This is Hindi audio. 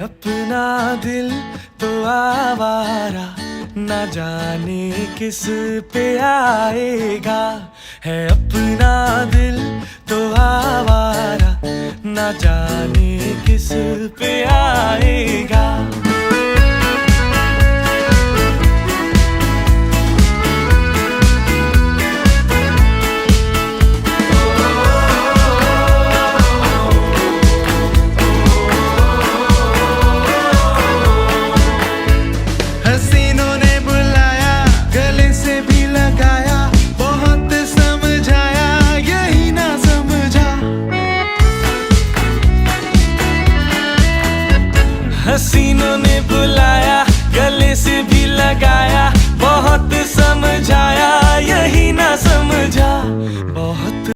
अपना दिल तो आवारा, ना जाने किस पे आएगा। है अपना दिल तो आवारा, ना जाने किस पे आएगा। हसीनों ने बुलाया, गले से भी लगाया, बहुत समझाया, यही ना समझा। हसीनों ने बुलाया, गले से भी लगाया, बहुत समझाया, यही ना समझा। बहुत